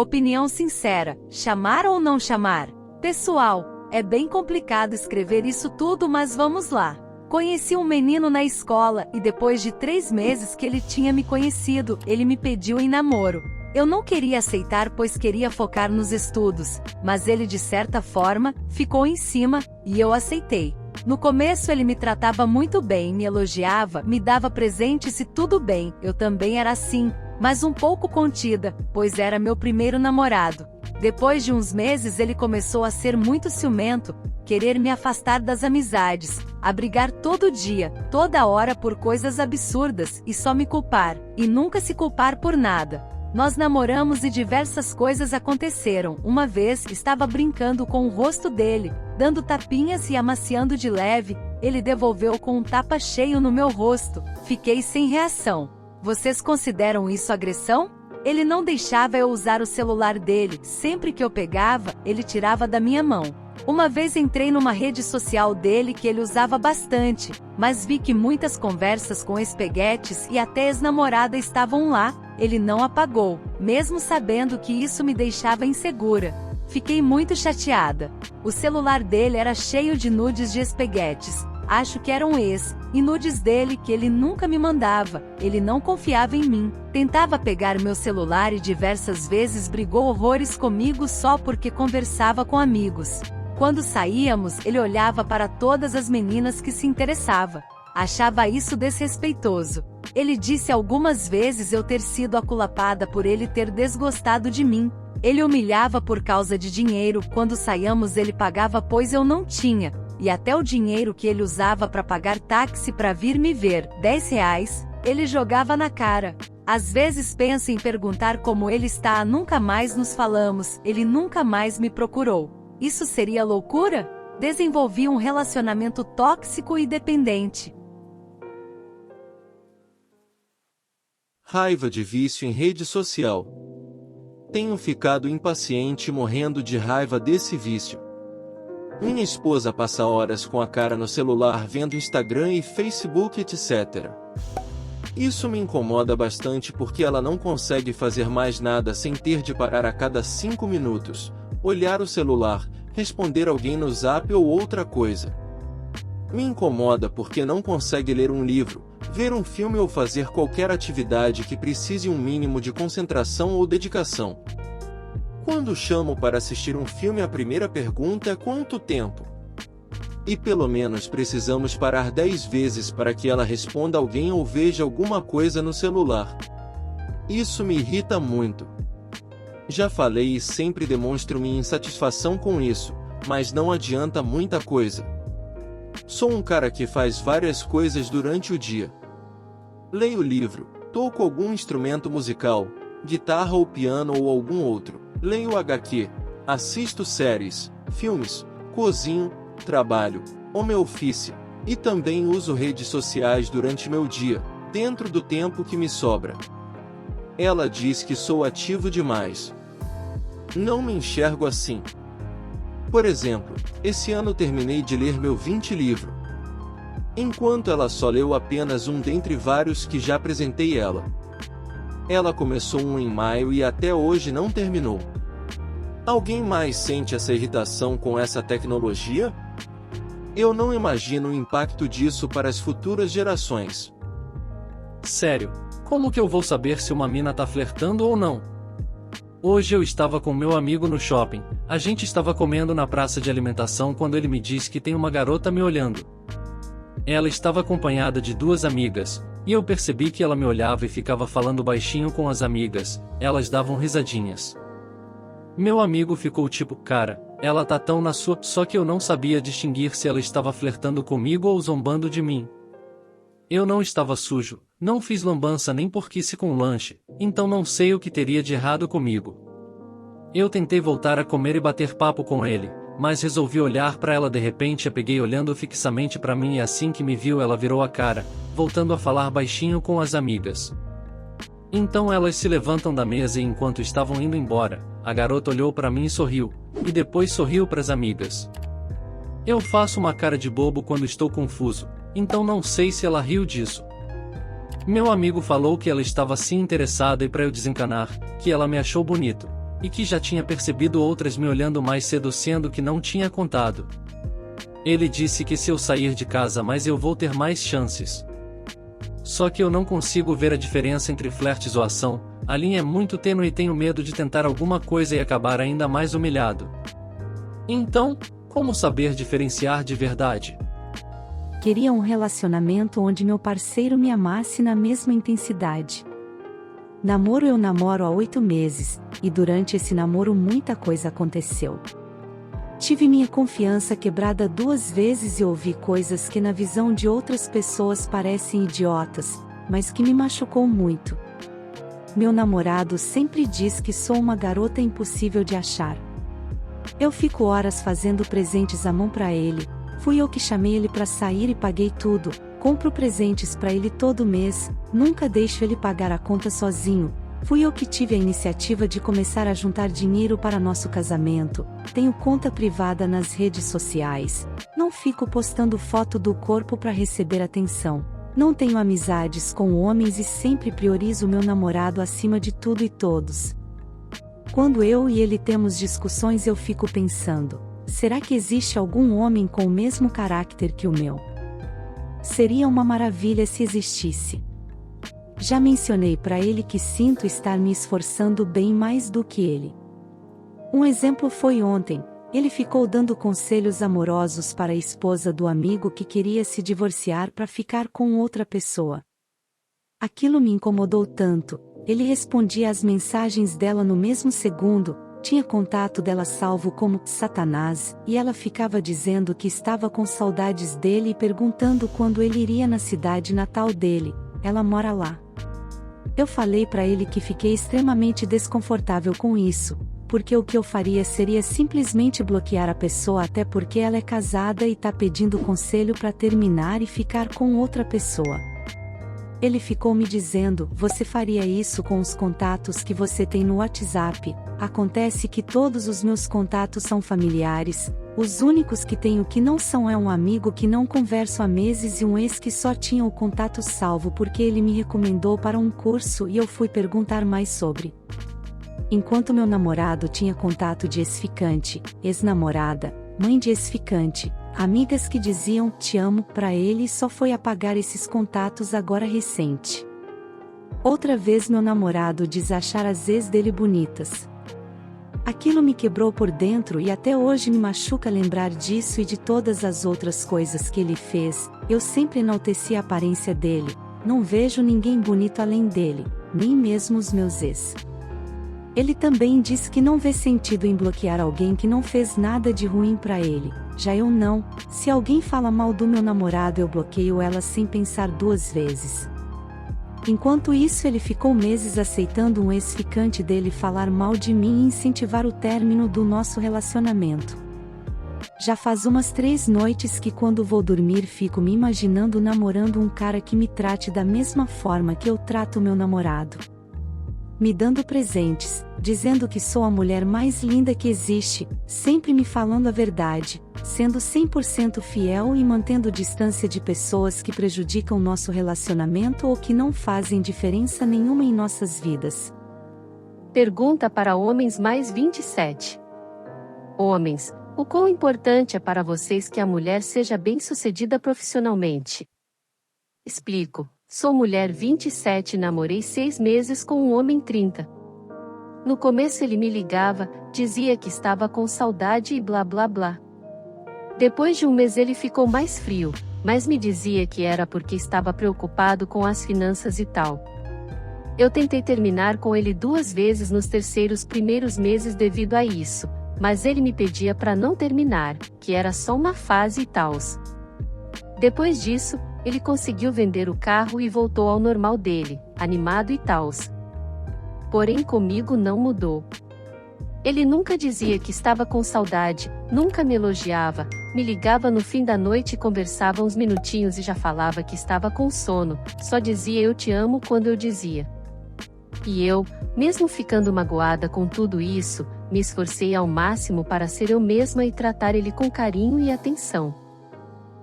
Opinião sincera, chamar ou não chamar? Pessoal, é bem complicado escrever isso tudo, mas vamos lá. Conheci um menino na escola e depois de 3 meses que ele tinha me conhecido, ele me pediu em namoro. Eu não queria aceitar pois queria focar nos estudos, mas ele de certa forma, ficou em cima, e eu aceitei. No começo ele me tratava muito bem, me elogiava, me dava presentes e tudo bem, eu também era assim, mas um pouco contida, pois era meu primeiro namorado. Depois de uns meses ele começou a ser muito ciumento, querer me afastar das amizades, a brigar todo dia, toda hora por coisas absurdas e só me culpar, e nunca se culpar por nada. Nós namoramos e diversas coisas aconteceram. Uma vez, estava brincando com o rosto dele, dando tapinhas e amaciando de leve, ele devolveu com um tapa cheio no meu rosto. Fiquei sem reação. Vocês consideram isso agressão? Ele não deixava eu usar o celular dele, sempre que eu pegava, ele tirava da minha mão. Uma vez entrei numa rede social dele que ele usava bastante, mas vi que muitas conversas com ex-peguetes e até ex-namorada estavam lá, ele não apagou, mesmo sabendo que isso me deixava insegura. Fiquei muito chateada. O celular dele era cheio de nudes de ex-peguetes, acho que eram ex, e nudes dele que ele nunca me mandava, ele não confiava em mim, tentava pegar meu celular e diversas vezes brigou horrores comigo só porque conversava com amigos. Quando saíamos, ele olhava para todas as meninas que se interessava. Achava isso desrespeitoso. Ele disse algumas vezes eu ter sido aculapada por ele ter desgostado de mim. Ele humilhava por causa de dinheiro, quando saíamos ele pagava pois eu não tinha. E até o dinheiro que ele usava para pagar táxi para vir me ver, R$10, ele jogava na cara. Às vezes penso em perguntar como ele está, nunca mais nos falamos, ele nunca mais me procurou. Isso seria loucura? Desenvolvi um relacionamento tóxico e dependente. Raiva de vício em rede social. Tenho ficado impaciente e morrendo de raiva desse vício. Minha esposa passa horas com a cara no celular vendo Instagram e Facebook, etc. Isso me incomoda bastante porque ela não consegue fazer mais nada sem ter de parar a cada 5 minutos, olhar o celular, responder alguém no Zap ou outra coisa. Me incomoda porque não consegue ler um livro, ver um filme ou fazer qualquer atividade que precise um mínimo de concentração ou dedicação. Quando chamo para assistir um filme, a primeira pergunta é quanto tempo? E pelo menos precisamos parar 10 vezes para que ela responda alguém ou veja alguma coisa no celular. Isso me irrita muito. Já falei e sempre demonstro minha insatisfação com isso, mas não adianta muita coisa. Sou um cara que faz várias coisas durante o dia. Leio livro, toco algum instrumento musical, guitarra ou piano ou algum outro. Leio HQ, assisto séries, filmes, cozinho, trabalho, home office, e também uso redes sociais durante meu dia, dentro do tempo que me sobra. Ela diz que sou ativo demais. Não me enxergo assim. Por exemplo, esse ano terminei de ler meu 20 livro. Enquanto ela só leu apenas um dentre vários que já apresentei ela. Ela começou um em maio e até hoje não terminou. Alguém mais sente essa irritação com essa tecnologia? Eu não imagino o impacto disso para as futuras gerações. Sério, como que eu vou saber se uma mina tá flertando ou não? Hoje eu estava com meu amigo no shopping, a gente estava comendo na praça de alimentação quando ele me disse que tem uma garota me olhando. Ela estava acompanhada de 2 amigas, e eu percebi que ela me olhava e ficava falando baixinho com as amigas, elas davam risadinhas. Meu amigo ficou tipo, cara, ela tá tão na sua, só que eu não sabia distinguir se ela estava flertando comigo ou zombando de mim. Eu não estava sujo, não fiz lambança nem porquice com o lanche, então não sei o que teria de errado comigo. Eu tentei voltar a comer e bater papo com ele, mas resolvi olhar para ela. De repente a peguei olhando fixamente para mim e assim que me viu ela virou a cara, voltando a falar baixinho com as amigas. Então elas se levantam da mesa e enquanto estavam indo embora, a garota olhou para mim e sorriu, e depois sorriu para as amigas. Eu faço uma cara de bobo quando estou confuso, então não sei se ela riu disso. Meu amigo falou que ela estava assim interessada e para eu desencanar, que ela me achou bonito, e que já tinha percebido outras me olhando mais cedo, sendo que não tinha contado. Ele disse que se eu sair de casa mais eu vou ter mais chances. Só que eu não consigo ver a diferença entre flerte e zoação, a linha é muito tênue e tenho medo de tentar alguma coisa e acabar ainda mais humilhado. Então, como saber diferenciar de verdade? Queria um relacionamento onde meu parceiro me amasse na mesma intensidade. Eu namoro há 8 meses, e durante esse namoro muita coisa aconteceu. Tive minha confiança quebrada 2 vezes e ouvi coisas que na visão de outras pessoas parecem idiotas, mas que me machucou muito. Meu namorado sempre diz que sou uma garota impossível de achar. Eu fico horas fazendo presentes à mão pra ele, fui eu que chamei ele pra sair e paguei tudo, compro presentes pra ele todo mês, nunca deixo ele pagar a conta sozinho, fui eu que tive a iniciativa de começar a juntar dinheiro para nosso casamento, tenho conta privada nas redes sociais, não fico postando foto do corpo pra receber atenção, não tenho amizades com homens e sempre priorizo meu namorado acima de tudo e todos. Quando eu e ele temos discussões eu fico pensando, será que existe algum homem com o mesmo caráter que o meu? Seria uma maravilha se existisse. Já mencionei para ele que sinto estar me esforçando bem mais do que ele. Um exemplo foi ontem, ele ficou dando conselhos amorosos para a esposa do amigo que queria se divorciar para ficar com outra pessoa. Aquilo me incomodou tanto, ele respondia às mensagens dela no mesmo segundo, tinha contato dela salvo como Satanás, e ela ficava dizendo que estava com saudades dele e perguntando quando ele iria na cidade natal dele, ela mora lá. Eu falei para ele que fiquei extremamente desconfortável com isso, porque o que eu faria seria simplesmente bloquear a pessoa até porque ela é casada e tá pedindo conselho para terminar e ficar com outra pessoa. Ele ficou me dizendo, você faria isso com os contatos que você tem no WhatsApp, acontece que todos os meus contatos são familiares, os únicos que tenho que não são é um amigo que não converso há meses e um ex que só tinha o contato salvo porque ele me recomendou para um curso e eu fui perguntar mais sobre. Enquanto meu namorado tinha contato de ex-ficante, ex-namorada, mãe de ex-ficante, amigas que diziam te amo pra ele só foi apagar esses contatos agora recente. Outra vez meu namorado diz achar as ex dele bonitas. Aquilo me quebrou por dentro e até hoje me machuca lembrar disso e de todas as outras coisas que ele fez, eu sempre enalteci a aparência dele, não vejo ninguém bonito além dele, nem mesmo os meus ex. Ele também diz que não vê sentido em bloquear alguém que não fez nada de ruim pra ele, já eu não, se alguém fala mal do meu namorado eu bloqueio ela sem pensar 2 vezes. Enquanto isso ele ficou meses aceitando um ex-ficante dele falar mal de mim e incentivar o término do nosso relacionamento. Já faz umas 3 noites que quando vou dormir fico me imaginando namorando um cara que me trate da mesma forma que eu trato meu namorado. Me dando presentes, dizendo que sou a mulher mais linda que existe, sempre me falando a verdade, sendo 100% fiel e mantendo distância de pessoas que prejudicam nosso relacionamento ou que não fazem diferença nenhuma em nossas vidas. Pergunta para homens mais 27. Homens, o quão importante é para vocês que a mulher seja bem-sucedida profissionalmente? Explico. Sou mulher 27 e namorei 6 meses com um homem 30. No começo ele me ligava, dizia que estava com saudade e blá blá blá. Depois de um mês ele ficou mais frio, mas me dizia que era porque estava preocupado com as finanças e tal. Eu tentei terminar com ele 2 vezes nos terceiros primeiros meses devido a isso, mas ele me pedia para não terminar, que era só uma fase e tals. Depois disso, ele conseguiu vender o carro e voltou ao normal dele, animado e tals. Porém comigo não mudou. Ele nunca dizia que estava com saudade, nunca me elogiava, me ligava no fim da noite e conversava uns minutinhos e já falava que estava com sono, só dizia eu te amo quando eu dizia. E eu, mesmo ficando magoada com tudo isso, me esforcei ao máximo para ser eu mesma e tratar ele com carinho e atenção.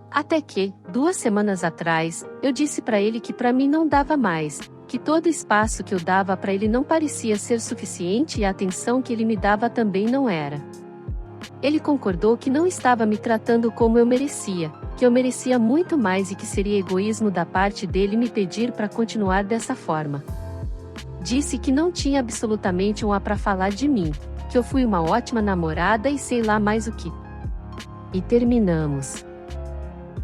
Até que, 2 semanas atrás, eu disse para ele que para mim não dava mais, que todo espaço que eu dava para ele não parecia ser suficiente e a atenção que ele me dava também não era. Ele concordou que não estava me tratando como eu merecia, que eu merecia muito mais e que seria egoísmo da parte dele me pedir para continuar dessa forma. Disse que não tinha absolutamente um A para falar de mim, que eu fui uma ótima namorada e sei lá mais o que. E terminamos.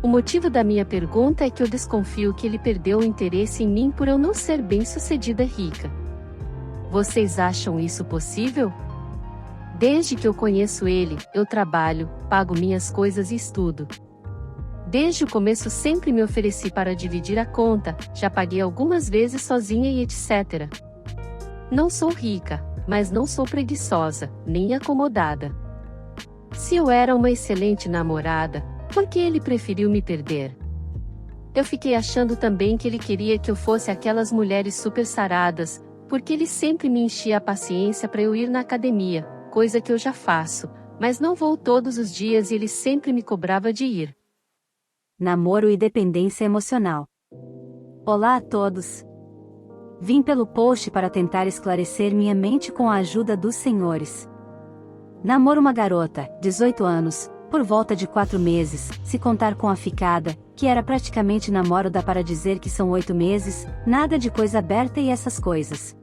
O motivo da minha pergunta é que eu desconfio que ele perdeu o interesse em mim por eu não ser bem-sucedida rica. Vocês acham isso possível? Desde que eu conheço ele, eu trabalho, pago minhas coisas e estudo. Desde o começo sempre me ofereci para dividir a conta, já paguei algumas vezes sozinha e etc. Não sou rica, mas não sou preguiçosa, nem acomodada. Se eu era uma excelente namorada, por que ele preferiu me perder? Eu fiquei achando também que ele queria que eu fosse aquelas mulheres super saradas, porque ele sempre me enchia a paciência para eu ir na academia, coisa que eu já faço, mas não vou todos os dias e ele sempre me cobrava de ir. Namoro e dependência emocional. Olá a todos! Vim pelo post para tentar esclarecer minha mente com a ajuda dos senhores. Namoro uma garota, 18 anos, por volta de 4 meses, se contar com a ficada, que era praticamente namoro dá para dizer que são 8 meses, nada de coisa aberta e essas coisas.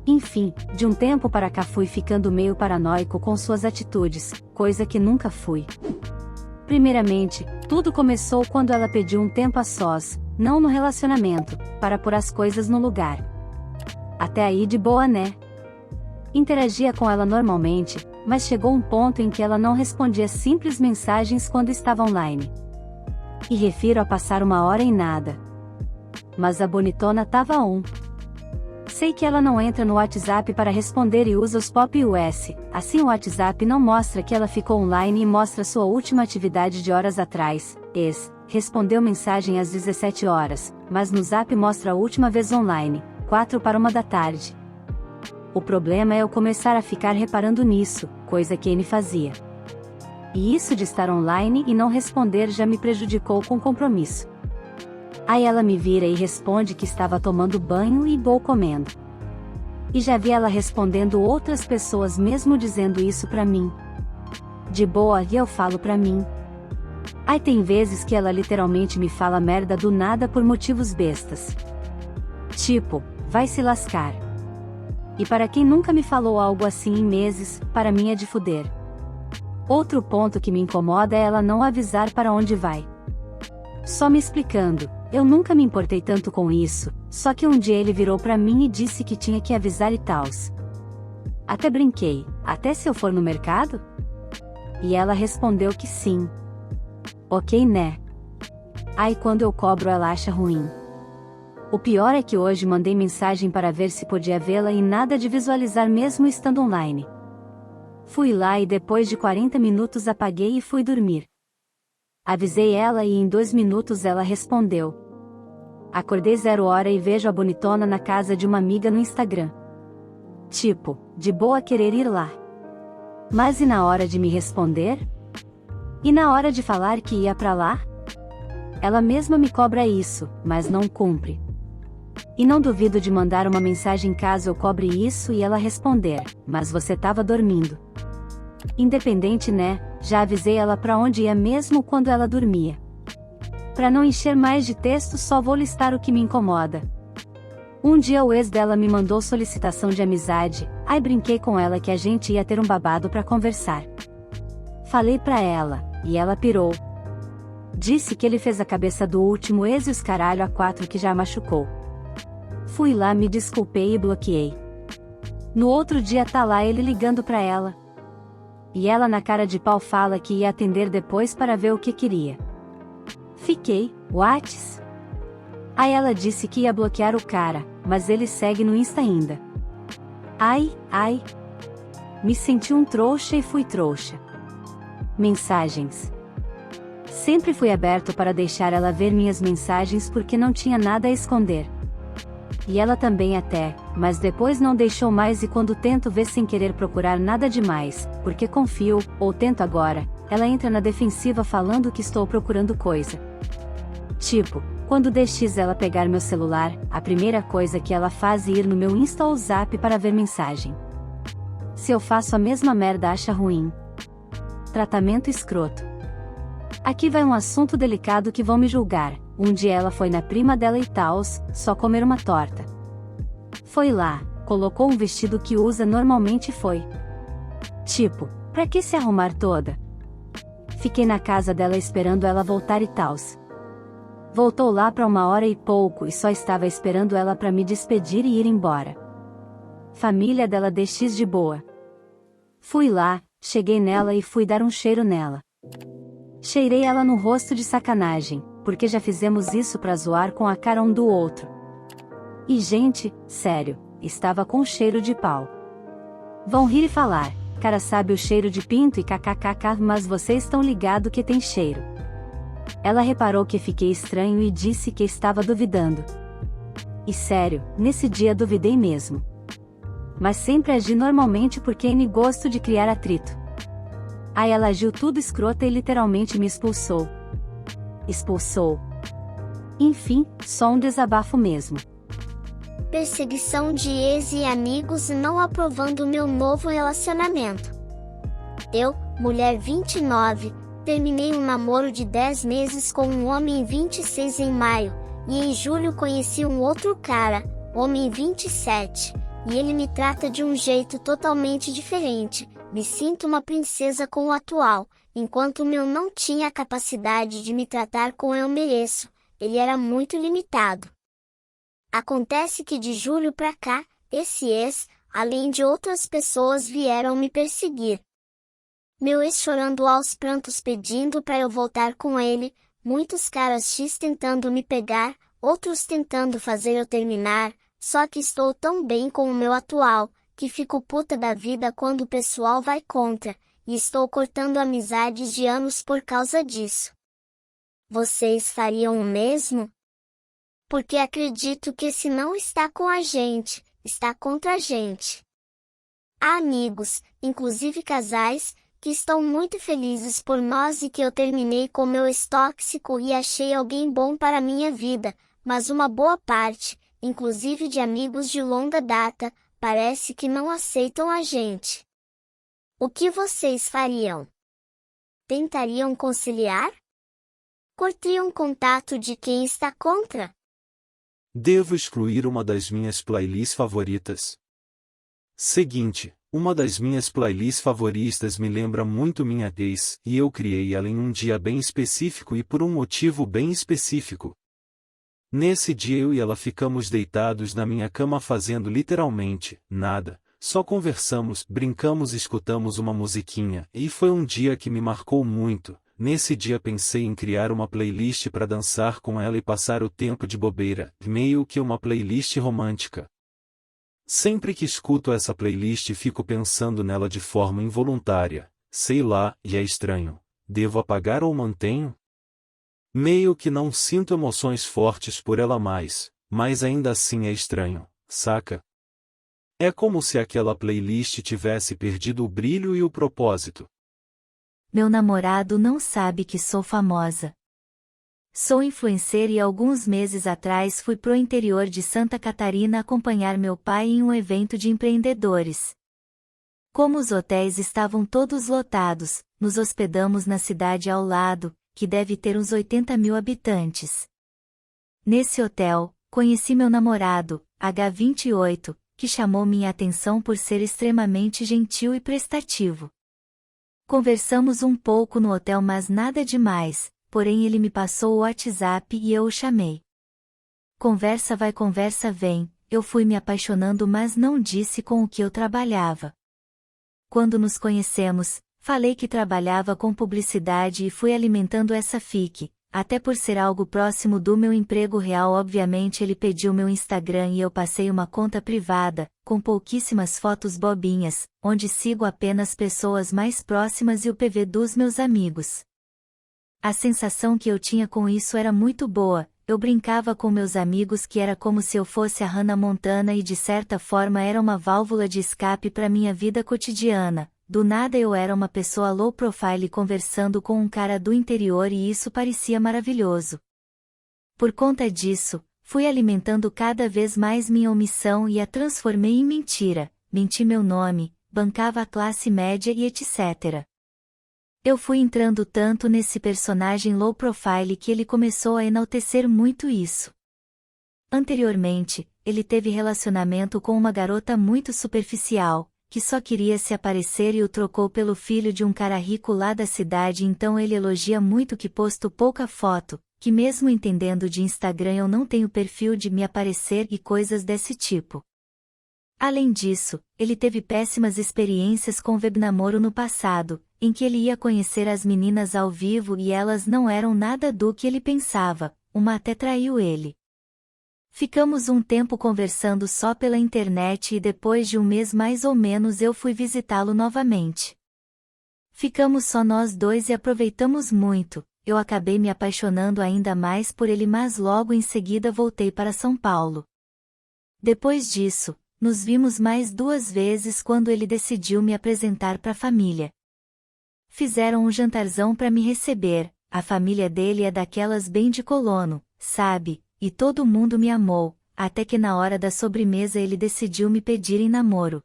Enfim, de um tempo para cá fui ficando meio paranoico com suas atitudes, coisa que nunca fui. Primeiramente, tudo começou quando ela pediu um tempo a sós, não no relacionamento, para pôr as coisas no lugar. Até aí de boa, né? Interagia com ela normalmente, mas chegou um ponto em que ela não respondia simples mensagens quando estava online. E refiro a passar 1 hora em nada. Mas a bonitona tava on. Sei que ela não entra no WhatsApp para responder e usa os pop US, assim o WhatsApp não mostra que ela ficou online e mostra sua última atividade de horas atrás, respondeu mensagem às 17 horas, mas no Zap mostra a última vez online, 4 para 1 da tarde. O problema é eu começar a ficar reparando nisso, coisa que ele fazia. E isso de estar online e não responder já me prejudicou com compromisso. Aí ela me vira e responde que estava tomando banho e vou comendo. E já vi ela respondendo outras pessoas mesmo dizendo isso pra mim. De boa, e eu falo pra mim. Aí tem vezes que ela literalmente me fala merda do nada por motivos bestas. Tipo, vai se lascar. E para quem nunca me falou algo assim em meses, para mim é de fuder. Outro ponto que me incomoda é ela não avisar para onde vai. Só me explicando, eu nunca me importei tanto com isso, só que um dia ele virou pra mim e disse que tinha que avisar e tals. Até brinquei, até se eu for no mercado? E ela respondeu que sim. Ok, né? Aí quando eu cobro ela acha ruim. O pior é que hoje mandei mensagem para ver se podia vê-la e nada de visualizar mesmo estando online. Fui lá e depois de 40 minutos apaguei e fui dormir. Avisei ela e em 2 minutos ela respondeu. Acordei 0 hora e vejo a bonitona na casa de uma amiga no Instagram. Tipo, de boa querer ir lá. Mas e na hora de me responder? E na hora de falar que ia pra lá? Ela mesma me cobra isso, mas não cumpre. E não duvido de mandar uma mensagem caso eu cobre isso e ela responder, mas você tava dormindo. Independente, né? Já avisei ela pra onde ia mesmo quando ela dormia. Pra não encher mais de texto só vou listar o que me incomoda. Um dia o ex dela me mandou solicitação de amizade, aí brinquei com ela que a gente ia ter um babado pra conversar. Falei pra ela, e ela pirou. Disse que ele fez a cabeça do último ex e os caralho a 4 que já machucou. Fui lá, me desculpei e bloqueei. No outro dia tá lá ele ligando pra ela. E ela na cara de pau fala que ia atender depois para ver o que queria. Fiquei, whats? Aí ela disse que ia bloquear o cara, mas ele segue no Insta ainda. Ai. Me senti um trouxa e fui trouxa. Mensagens. Sempre fui aberto para deixar ela ver minhas mensagens porque não tinha nada a esconder. E ela também até, mas depois não deixou mais e quando tento ver sem querer procurar nada demais, porque confio, ou tento agora, ela entra na defensiva falando que estou procurando coisa. Tipo, Quando deixis ela pegar meu celular, a primeira coisa que ela faz é ir no meu Insta ou Zap para ver mensagem. Se eu faço a mesma merda, acha ruim. Tratamento escroto. Aqui vai um assunto delicado que vão me julgar. Um dia ela foi na prima dela e tals, só comer uma torta. Foi lá, colocou um vestido que usa normalmente e foi. Tipo, pra que se arrumar toda? Fiquei na casa dela esperando ela voltar e tals. Voltou lá pra 1 hora e pouco e só estava esperando ela pra me despedir e ir embora. Família dela DX de boa. Fui lá, cheguei nela e fui dar um cheiro nela. Cheirei ela no rosto de sacanagem, porque já fizemos isso pra zoar com a cara um do outro. E gente, sério, estava com cheiro de pau. Vão rir e falar, cara sabe o cheiro de pinto e kkkk, mas vocês estão ligado que tem cheiro. Ela reparou que fiquei estranho e disse que estava duvidando. E sério, nesse dia duvidei mesmo. Mas sempre agi normalmente porque nem gosto de criar atrito. Aí ela agiu tudo escrota e literalmente me expulsou. Expulsou. Enfim, só um desabafo mesmo. Perseguição de ex e amigos não aprovando meu novo relacionamento. Eu, mulher 29, terminei um namoro de 10 meses com um homem 26 em maio, e em julho conheci um outro cara, homem 27, e ele me trata de um jeito totalmente diferente. Me sinto uma princesa com o atual, enquanto o meu não tinha a capacidade de me tratar como eu mereço, ele era muito limitado. Acontece que de julho pra cá, esse ex, além de outras pessoas vieram me perseguir. Meu ex chorando aos prantos pedindo para eu voltar com ele, muitos caras X tentando me pegar, outros tentando fazer eu terminar, só que estou tão bem com o meu atual, que fico puta da vida quando o pessoal vai contra, e estou cortando amizades de anos por causa disso. Vocês fariam o mesmo? Porque acredito que se não está com a gente, está contra a gente. Há amigos, inclusive casais, que estão muito felizes por nós e que eu terminei com meu ex-tóxico e achei alguém bom para minha vida, mas uma boa parte, inclusive de amigos de longa data, parece que não aceitam a gente. O que vocês fariam? Tentariam conciliar? Cortariam contato de quem está contra? Devo excluir uma das minhas playlists favoritas. Seguinte, uma das minhas playlists favoritas me lembra muito minha ex, e eu criei ela em um dia bem específico e por um motivo bem específico. Nesse dia eu e ela ficamos deitados na minha cama fazendo literalmente nada, só conversamos, brincamos e escutamos uma musiquinha, e foi um dia que me marcou muito. Nesse dia pensei em criar uma playlist para dançar com ela e passar o tempo de bobeira, meio que uma playlist romântica. Sempre que escuto essa playlist fico pensando nela de forma involuntária, sei lá, e é estranho. Devo apagar ou mantenho? Meio que não sinto emoções fortes por ela mais, mas ainda assim é estranho, saca? É como se aquela playlist tivesse perdido o brilho e o propósito. Meu namorado não sabe que sou famosa. Sou influencer e alguns meses atrás fui pro interior de Santa Catarina acompanhar meu pai em um evento de empreendedores. Como os hotéis estavam todos lotados, nos hospedamos na cidade ao lado, que deve ter uns 80.000 habitantes. Nesse hotel, conheci meu namorado, H28, que chamou minha atenção por ser extremamente gentil e prestativo. Conversamos um pouco no hotel, mas nada demais, porém ele me passou o WhatsApp e eu o chamei. Conversa vai, conversa vem, eu fui me apaixonando, mas não disse com o que eu trabalhava. Quando nos conhecemos, falei que trabalhava com publicidade e fui alimentando essa fique, até por ser algo próximo do meu emprego real. Obviamente ele pediu meu Instagram e eu passei uma conta privada, com pouquíssimas fotos bobinhas, onde sigo apenas pessoas mais próximas e o PV dos meus amigos. A sensação que eu tinha com isso era muito boa. Eu brincava com meus amigos que era como se eu fosse a Hannah Montana e de certa forma era uma válvula de escape para minha vida cotidiana. Do nada eu era uma pessoa low profile conversando com um cara do interior e isso parecia maravilhoso. Por conta disso, fui alimentando cada vez mais minha omissão e a transformei em mentira, menti meu nome, bancava a classe média e etc. Eu fui entrando tanto nesse personagem low profile que ele começou a enaltecer muito isso. Anteriormente, ele teve relacionamento com uma garota muito superficial, que só queria se aparecer e o trocou pelo filho de um cara rico lá da cidade, então ele elogia muito que posto pouca foto, que mesmo entendendo de Instagram eu não tenho perfil de me aparecer e coisas desse tipo. Além disso, ele teve péssimas experiências com webnamoro no passado, em que ele ia conhecer as meninas ao vivo e elas não eram nada do que ele pensava, uma até traiu ele. Ficamos um tempo conversando só pela internet e depois de um mês mais ou menos eu fui visitá-lo novamente. Ficamos só nós dois e aproveitamos muito, eu acabei me apaixonando ainda mais por ele, mas logo em seguida voltei para São Paulo. Depois disso, nos vimos mais 2 vezes quando ele decidiu me apresentar para a família. Fizeram um jantarzão para me receber, a família dele é daquelas bem de colono, sabe? E todo mundo me amou, até que na hora da sobremesa ele decidiu me pedir em namoro.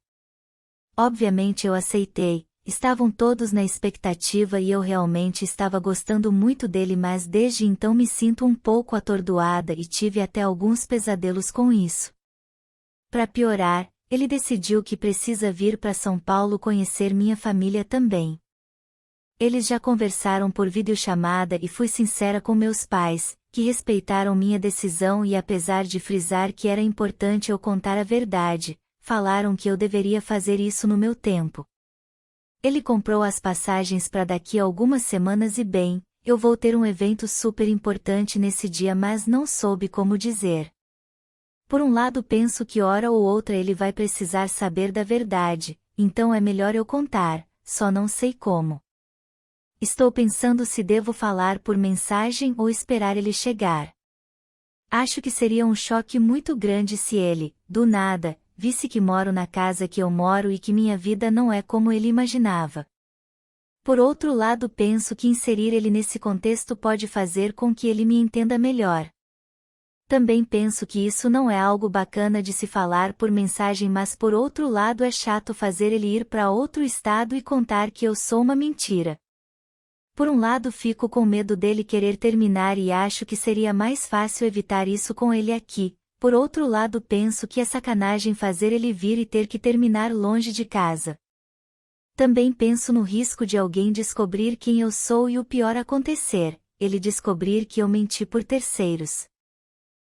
Obviamente eu aceitei, estavam todos na expectativa e eu realmente estava gostando muito dele, mas desde então me sinto um pouco atordoada e tive até alguns pesadelos com isso. Para piorar, ele decidiu que precisa vir para São Paulo conhecer minha família também. Eles já conversaram por videochamada e fui sincera com meus pais, que respeitaram minha decisão e apesar de frisar que era importante eu contar a verdade, falaram que eu deveria fazer isso no meu tempo. Ele comprou as passagens para daqui a algumas semanas e bem, eu vou ter um evento super importante nesse dia, mas não soube como dizer. Por um lado penso que hora ou outra ele vai precisar saber da verdade, então é melhor eu contar, só não sei como. Estou pensando se devo falar por mensagem ou esperar ele chegar. Acho que seria um choque muito grande se ele, do nada, visse que moro na casa que eu moro e que minha vida não é como ele imaginava. Por outro lado, penso que inserir ele nesse contexto pode fazer com que ele me entenda melhor. Também penso que isso não é algo bacana de se falar por mensagem, mas por outro lado é chato fazer ele ir para outro estado e contar que eu sou uma mentira. Por um lado fico com medo dele querer terminar e acho que seria mais fácil evitar isso com ele aqui, por outro lado penso que é sacanagem fazer ele vir e ter que terminar longe de casa. Também penso no risco de alguém descobrir quem eu sou e o pior acontecer, ele descobrir que eu menti por terceiros.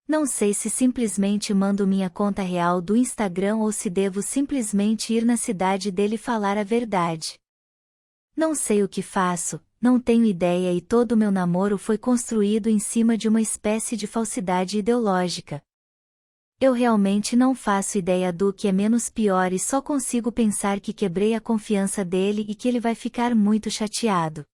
Não sei se simplesmente mando minha conta real do Instagram ou se devo simplesmente ir na cidade dele falar a verdade. Não sei o que faço. Não tenho ideia e todo o meu namoro foi construído em cima de uma espécie de falsidade ideológica. Eu realmente não faço ideia do que é menos pior e só consigo pensar que quebrei a confiança dele e que ele vai ficar muito chateado.